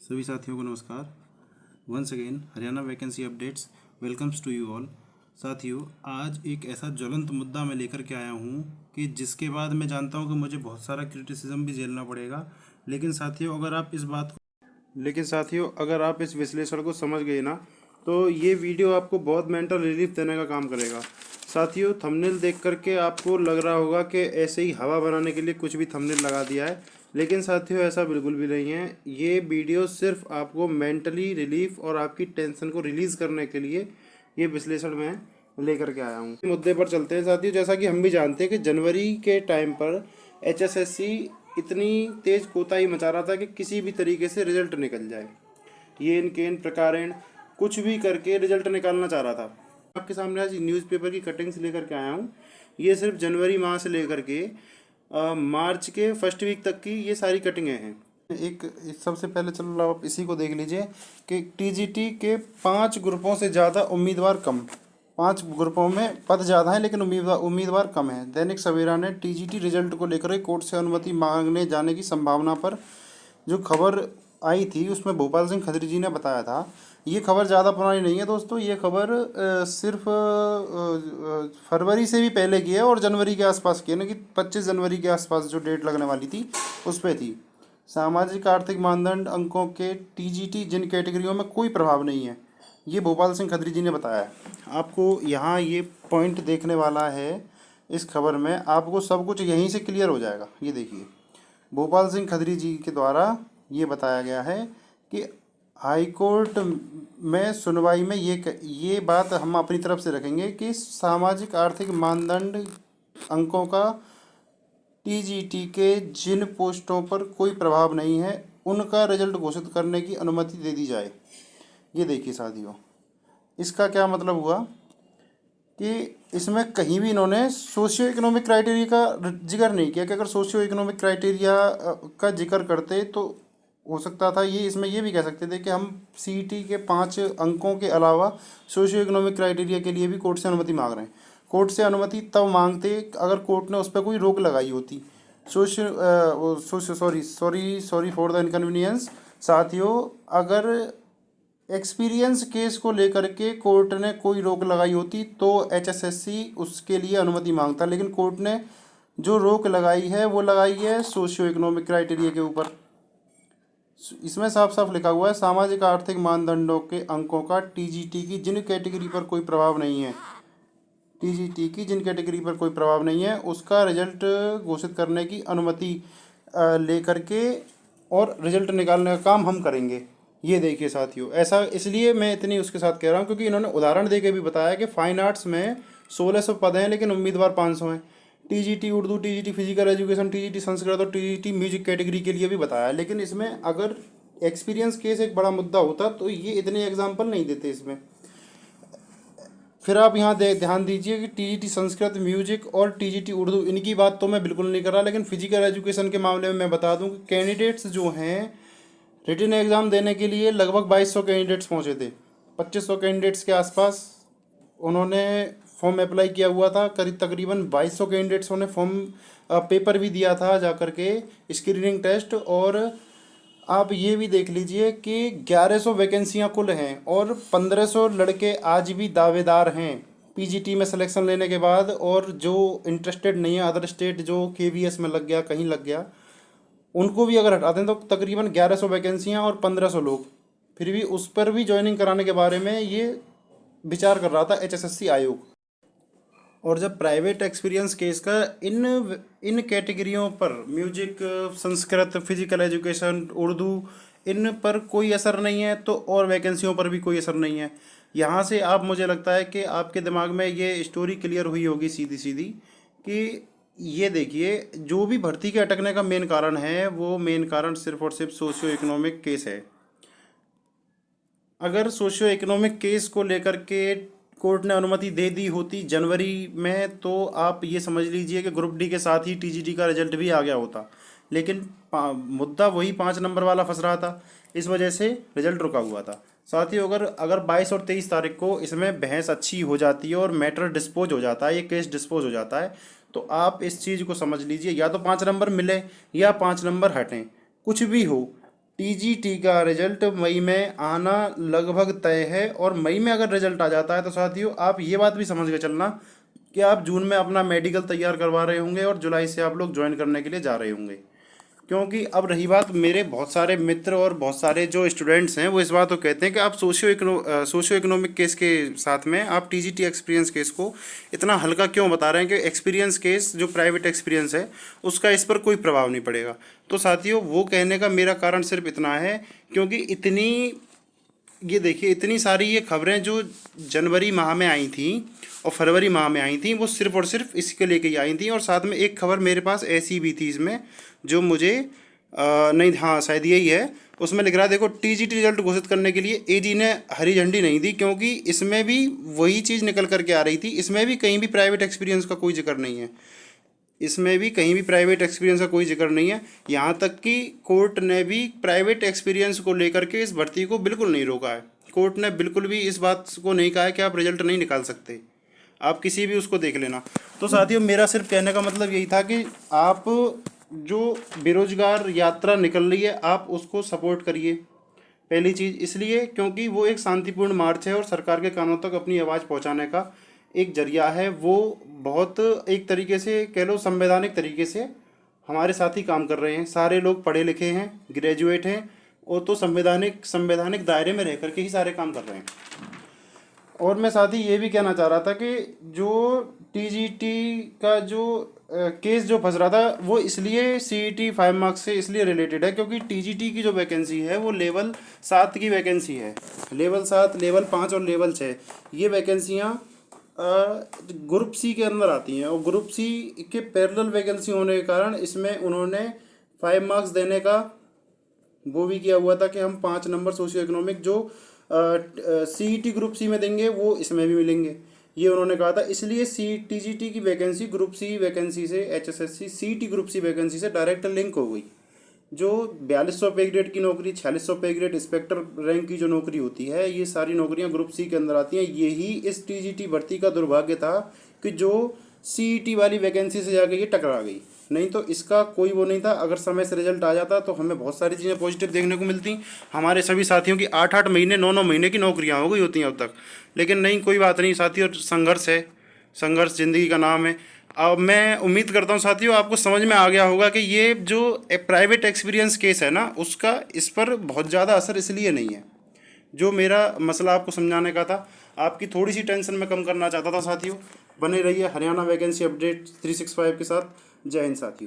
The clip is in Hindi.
सभी साथियों को नमस्कार। Once again Haryana vacancy updates welcomes to you all. साथियों, आज एक ऐसा ज्वलंत मुद्दा मैं लेकर के आया हूँ कि जिसके बाद मैं जानता हूँ कि मुझे बहुत सारा क्रिटिसिज्म भी झेलना पड़ेगा। लेकिन साथियों, अगर आप इस विश्लेषण को समझ गए ना, तो ये वीडियो आपको बहुत मेंटल रिलीफ देने का काम करेगा। साथियों, थंबनेल देख करके आपको लग रहा होगा कि ऐसे ही हवा बनाने के लिए कुछ भी थंबनेल लगा दिया है, लेकिन साथियों ऐसा बिल्कुल भी नहीं है। ये वीडियो सिर्फ आपको मेंटली रिलीफ और आपकी टेंशन को रिलीज़ करने के लिए ये विश्लेषण मैं लेकर के आया हूँ। मुद्दे पर चलते हैं साथियों। जैसा कि हम भी जानते हैं कि जनवरी के टाइम पर एचएसएससी इतनी तेज़ कोताही मचा रहा था कि किसी भी तरीके से रिजल्ट निकल जाए। ये इनके इन प्रकारेण कुछ भी करके रिजल्ट निकालना चाह रहा था। आपके सामने आज न्यूज़पेपर की कटिंग्स लेकर के आया हूँ। ये सिर्फ जनवरी माह से लेकर के मार्च के फर्स्ट वीक तक की ये सारी कटिंगें हैं। सबसे पहले चलो आप इसी को देख लीजिए कि टीजीटी के 5 ग्रुपों से ज़्यादा उम्मीदवार कम। 5 ग्रुपों में पद ज़्यादा हैं लेकिन उम्मीदवार कम है। दैनिक सवेरा ने टीजीटी रिजल्ट को लेकर कोर्ट से अनुमति मांगने जाने की संभावना पर जो खबर आई थी उसमें भोपाल सिंह खत्री जी ने बताया था। ये खबर ज़्यादा पुरानी नहीं है दोस्तों। ये खबर सिर्फ फरवरी से भी पहले की है और जनवरी के आसपास की है ना, कि 25 जनवरी के आसपास जो डेट लगने वाली थी उस पर थी। सामाजिक आर्थिक मानदंड अंकों के टीजीटी जिन कैटेगरियों में कोई प्रभाव नहीं है, ये भोपाल सिंह खत्री जी ने बताया है। आपको यहाँ ये पॉइंट देखने वाला है इस खबर में, आपको सब कुछ यहीं से क्लियर हो जाएगा। ये देखिए, भोपाल सिंह खत्री जी के द्वारा ये बताया गया है कि हाई कोर्ट में सुनवाई में ये बात हम अपनी तरफ से रखेंगे कि सामाजिक आर्थिक मानदंड अंकों का टीजीटी के जिन पोस्टों पर कोई प्रभाव नहीं है उनका रिजल्ट घोषित करने की अनुमति दे दी जाए। ये देखिए साथियों, इसका क्या मतलब हुआ कि इसमें कहीं भी इन्होंने सोशियो इकोनॉमिक क्राइटेरिया का जिक्र नहीं किया कि अगर सोशियो इकोनॉमिक क्राइटेरिया का जिक्र करते तो हो सकता था ये इसमें ये भी कह सकते थे कि हम सीईटी के 5 अंकों के अलावा सोशियो इकोनॉमिक क्राइटेरिया के लिए भी कोर्ट से अनुमति मांग रहे हैं। कोर्ट से अनुमति तब मांगते अगर कोर्ट ने उस पर कोई रोक लगाई होती। Sorry for the inconvenience. साथियों, अगर एक्सपीरियंस केस को लेकर के कोर्ट ने कोई रोक लगाई होती तो एचएसएससी उसके लिए अनुमति मांगता, लेकिन कोर्ट ने जो रोक लगाई है वो लगाई है सोशियो इकोनॉमिक क्राइटेरिया के ऊपर। इसमें साफ साफ लिखा हुआ है सामाजिक आर्थिक मानदंडों के अंकों का टीजीटी की जिन कैटेगरी पर कोई प्रभाव नहीं है, टीजीटी की जिन कैटेगरी पर कोई प्रभाव नहीं है उसका रिजल्ट घोषित करने की अनुमति लेकर के और रिजल्ट निकालने का काम हम करेंगे। ये देखिए साथियों, ऐसा इसलिए मैं इतनी उसके साथ कह रहा हूँ क्योंकि इन्होंने उदाहरण दे के भी बताया कि फाइन आर्ट्स में 1600 पद हैं लेकिन उम्मीदवार 500 हैं। TGT Urdu, TGT physical education, TGT Sanskrit और टीजीटी म्यूजिक कैटेगरी के लिए भी बताया। लेकिन इसमें अगर एक्सपीरियंस केस एक बड़ा मुद्दा होता तो ये इतने एग्जाम्पल नहीं देते इसमें। फिर आप यहाँ ध्यान दीजिए कि टीजीटी संस्कृत, म्यूजिक और टीजीटी उर्दू, इनकी बात तो मैं बिल्कुल नहीं कर रहा, लेकिन फिजिकल एजुकेशन के मामले में मैं बता दूँ कि कैंडिडेट्स जो हैं रिटन एग्ज़ाम देने के लिए लगभग 2200 कैंडिडेट्स पहुँचे थे। 2500 कैंडिडेट्स के आसपास उन्होंने फॉर्म अप्लाई किया हुआ था। तकरीबन 2200 कैंडिडेट्सों ने फॉर्म पेपर भी दिया था जा कर के, स्क्रीनिंग टेस्ट। और आप ये भी देख लीजिए कि 1100 वैकेंसियाँ कुल हैं और 1500 लड़के आज भी दावेदार हैं पीजीटी में सिलेक्शन लेने के बाद। और जो इंटरेस्टेड नहीं है, अदर स्टेट जो केवीएस में लग गया, कहीं लग गया, उनको भी अगर हटा दें तो तकरीबन 1100 वैकेंसियाँ और 1500 लोग। फिर भी उस पर भी ज्वाइनिंग कराने के बारे में ये विचार कर रहा था एचएसएससी आयोग। और जब प्राइवेट एक्सपीरियंस केस का इन कैटेगरियों पर music, Sanskrit, physical education, Urdu, इन पर कोई असर नहीं है तो और वैकेंसियों पर भी कोई असर नहीं है। यहाँ से आप, मुझे लगता है कि आपके दिमाग में ये स्टोरी क्लियर हुई होगी सीधी सीधी कि ये देखिए, जो भी भर्ती के अटकने का मेन कारण है वो मेन कारण सिर्फ और सिर्फ सोशियो इकोनॉमिक केस है। अगर सोशियो इकोनॉमिक केस को लेकर के कोर्ट ने अनुमति दे दी होती जनवरी में तो आप ये समझ लीजिए कि ग्रुप डी के साथ ही टीजीटी का रिजल्ट भी आ गया होता। लेकिन मुद्दा वही 5 नंबर वाला फंस रहा था, इस वजह से रिजल्ट रुका हुआ था। साथियों, अगर 22 और 23 तारीख को इसमें बहस अच्छी हो जाती है और मैटर डिस्पोज हो जाता है, ये केस डिस्पोज हो जाता है, तो आप इस चीज़ को समझ लीजिए, या तो 5 नंबर मिले या 5 नंबर हटें, कुछ भी हो, टीजीटी का रिजल्ट मई में आना लगभग तय है, और मई में अगर रिजल्ट आ जाता है तो साथियों आप ये बात भी समझ के चलना कि आप जून में अपना मेडिकल तैयार करवा रहे होंगे और जुलाई से आप लोग ज्वाइन करने के लिए जा रहे होंगे। क्योंकि अब रही बात, मेरे बहुत सारे मित्र और बहुत सारे जो स्टूडेंट्स हैं वो इस बात को कहते हैं कि आप सोशियो इकोनॉमिक केस के साथ में आप टीजीटी एक्सपीरियंस केस को इतना हल्का क्यों बता रहे हैं कि एक्सपीरियंस केस जो प्राइवेट एक्सपीरियंस है उसका इस पर कोई प्रभाव नहीं पड़ेगा। तो साथियों वो कहने का मेरा कारण सिर्फ इतना है, क्योंकि ये देखिए इतनी सारी ये खबरें जो जनवरी माह में आई थी और फरवरी माह में आई थी वो सिर्फ और सिर्फ इसके लेके ही आई थी। और साथ में एक खबर मेरे पास ऐसी भी थी इसमें जो मुझे नहीं, हाँ शायद यही है, उसमें लिख रहा है देखो टीजीटी रिजल्ट घोषित करने के लिए एजी ने हरी झंडी नहीं दी, क्योंकि इसमें भी वही चीज़ निकल करके आ रही थी। इसमें भी कहीं भी प्राइवेट एक्सपीरियंस का कोई जिक्र नहीं है, इसमें भी कहीं भी प्राइवेट एक्सपीरियंस का कोई जिक्र नहीं है। यहाँ तक कि कोर्ट ने भी प्राइवेट एक्सपीरियंस को लेकर के इस भर्ती को बिल्कुल नहीं रोका है। कोर्ट ने बिल्कुल भी इस बात को नहीं कहा है कि आप रिजल्ट नहीं निकाल सकते, आप किसी भी उसको देख लेना। तो साथियों मेरा सिर्फ कहने का मतलब यही था कि आप जो बेरोजगार यात्रा निकल रही है आप उसको सपोर्ट करिए। पहली चीज़ इसलिए क्योंकि वो एक शांतिपूर्ण मार्च है और सरकार के कानों तक अपनी आवाज़ पहुंचाने का एक जरिया है। वो बहुत एक तरीके से कह लो संवैधानिक तरीके से हमारे साथ ही काम कर रहे हैं। सारे लोग पढ़े लिखे हैं, ग्रेजुएट हैं, और तो संवैधानिक दायरे में रह करके ही सारे काम कर रहे हैं। और मैं साथ ही ये भी कहना चाह रहा था कि जो टीजीटी का जो केस जो फंस रहा था वो इसलिए सीईटी 5 मार्क्स से इसलिए रिलेटेड है क्योंकि टीजीटी की जो वैकेंसी है वो लेवल 7 की वैकेंसी है। लेवल 7, लेवल 5 और लेवल 6 ये वैकेंसियाँ ग्रुप सी के अंदर आती हैं, और ग्रुप सी के पैरेलल वैकेंसी होने के कारण इसमें उन्होंने 5 मार्क्स देने का वो भी किया हुआ था कि हम 5 नंबर सोशियो इकोनॉमिक जो सीईटी ग्रुप सी में देंगे वो इसमें भी मिलेंगे, ये उन्होंने कहा था। इसलिए टीजीटी की वैकेंसी ग्रुप सी वैकेंसी से HSSC CET group C vacancy से डायरेक्ट लिंक हो गई। जो 4200 पे ग्रेड की नौकरी, 4600 पे ग्रेड इंस्पेक्टर रैंक की जो नौकरी होती है, ये सारी नौकरियां ग्रुप सी के अंदर आती हैं। यही इस टीजीटी भर्ती का दुर्भाग्य था कि जो सीईटी वाली वैकेंसी से जाके ये टकरा गई, नहीं तो इसका कोई वो नहीं था। अगर समय से रिजल्ट आ जाता तो हमें बहुत सारी चीज़ें पॉजिटिव देखने को मिलती। हमारे सभी साथियों की 8-8 महीने 9-9 महीने की नौकरियां हो गई होती हैं अब तक। लेकिन नहीं, कोई बात नहीं साथियों, संघर्ष है, संघर्ष ज़िंदगी का नाम है। अब मैं उम्मीद करता हूँ साथियों आपको समझ में आ गया होगा कि ये जो प्राइवेट एक्सपीरियंस केस है ना उसका इस पर बहुत ज़्यादा असर इसलिए नहीं है। जो मेरा मसला आपको समझाने का था, आपकी थोड़ी सी टेंशन मैं कम करना चाहता था साथियों। बने रहिए हरियाणा वैकेंसी अपडेट 365 के साथ। जय हिंद साथियों।